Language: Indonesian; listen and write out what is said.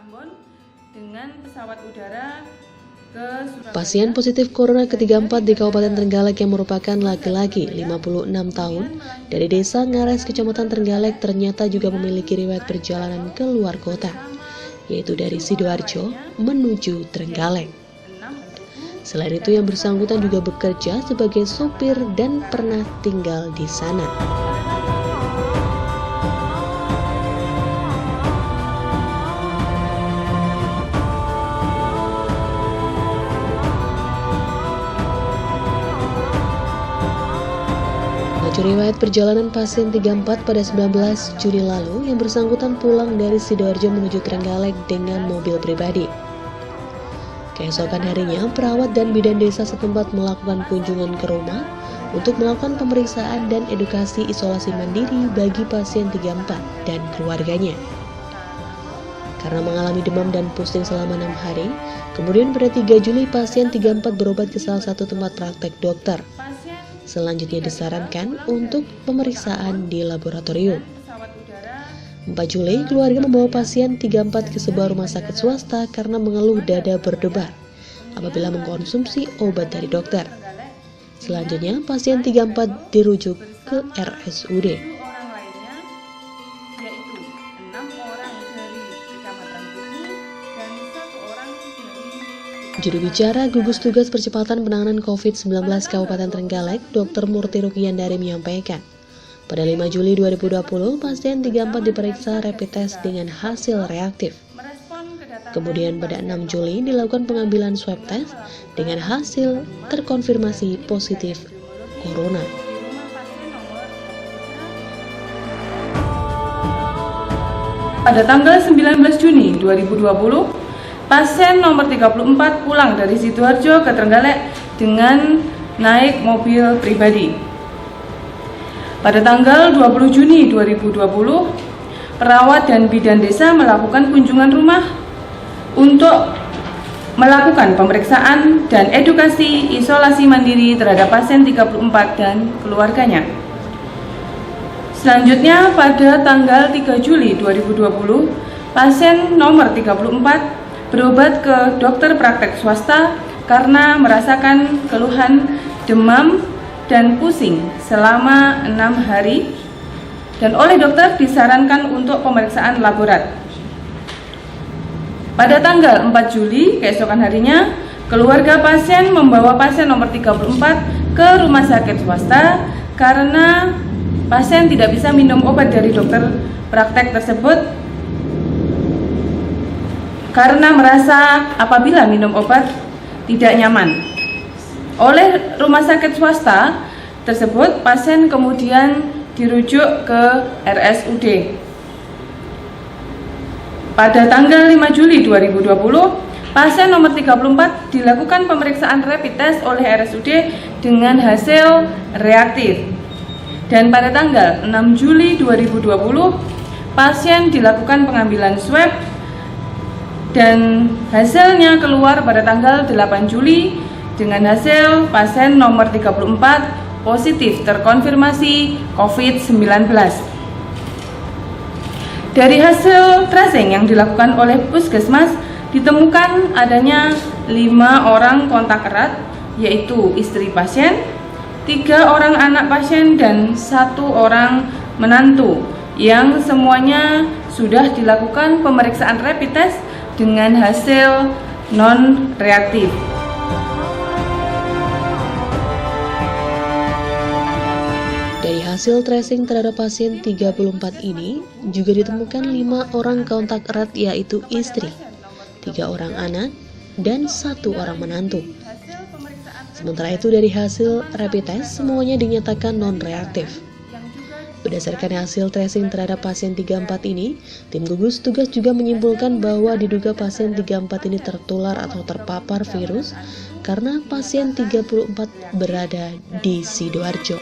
Ambon dengan pesawat udara ke Surabaya. Pasien positif corona ke-34 di Kabupaten Trenggalek yang merupakan laki-laki 56 tahun dari Desa Ngares, Kecamatan Trenggalek ternyata juga memiliki riwayat perjalanan ke luar kota, yaitu dari Sidoarjo menuju Trenggalek. Selain itu, yang bersangkutan juga bekerja sebagai sopir dan pernah tinggal di sana. Riwayat perjalanan pasien 34 pada 19 Juni lalu, yang bersangkutan pulang dari Sidoarjo menuju Trenggalek dengan mobil pribadi. Keesokan harinya, perawat dan bidan desa setempat melakukan kunjungan ke rumah untuk melakukan pemeriksaan dan edukasi isolasi mandiri bagi pasien 34 dan keluarganya. Karena mengalami demam dan pusing selama 6 hari, kemudian pada 3 Juli pasien 34 berobat ke salah satu tempat praktek dokter. Selanjutnya disarankan untuk pemeriksaan di laboratorium. 4 Juli, keluarga membawa pasien 34 ke sebuah rumah sakit swasta karena mengeluh dada berdebar apabila mengkonsumsi obat dari dokter. Selanjutnya, pasien 34 dirujuk ke RSUD. Juru bicara gugus tugas percepatan penanganan COVID-19 Kabupaten Trenggalek, Dr. Murti Rukiandari menyampaikan, pada 5 Juli 2020, pasien 34 diperiksa rapid test dengan hasil reaktif. Kemudian pada 6 Juli dilakukan pengambilan swab test dengan hasil terkonfirmasi positif corona. Pada tanggal 19 Juni 2020, pasien nomor 34 pulang dari Sidoarjo ke Trenggalek dengan naik mobil pribadi. Pada tanggal 20 Juni 2020, perawat dan bidan desa melakukan kunjungan rumah untuk melakukan pemeriksaan dan edukasi isolasi mandiri terhadap pasien 34 dan keluarganya. Selanjutnya, pada tanggal 3 Juli 2020, pasien nomor 34 berobat ke dokter praktek swasta karena merasakan keluhan demam dan pusing selama 6 hari dan oleh dokter disarankan untuk pemeriksaan laborat. Pada tanggal 4 Juli, keesokan harinya, keluarga pasien membawa pasien nomor 34 ke rumah sakit swasta karena pasien tidak bisa minum obat dari dokter praktek tersebut karena merasa apabila minum obat tidak nyaman. Oleh rumah sakit swasta tersebut, pasien kemudian dirujuk ke RSUD. Pada tanggal 5 Juli 2020, pasien nomor 34 dilakukan pemeriksaan rapid test oleh RSUD dengan hasil reaktif. Dan pada tanggal 6 Juli 2020, pasien dilakukan pengambilan swab dan hasilnya keluar pada tanggal 8 Juli dengan hasil pasien nomor 34 positif terkonfirmasi COVID-19. Dari hasil tracing yang dilakukan oleh Puskesmas, ditemukan adanya 5 orang kontak erat, yaitu istri pasien, 3 orang anak pasien, dan 1 orang menantu, yang semuanya sudah dilakukan pemeriksaan rapid test dengan hasil non-reaktif. Dari hasil tracing terhadap pasien 34 ini juga ditemukan 5 orang kontak erat, yaitu istri, 3 orang anak, dan 1 orang menantu. Sementara itu dari hasil rapid test semuanya dinyatakan non-reaktif. Berdasarkan hasil tracing terhadap pasien 34 ini, tim gugus tugas juga menyimpulkan bahwa diduga pasien 34 ini tertular atau terpapar virus karena pasien 34 berada di Sidoarjo.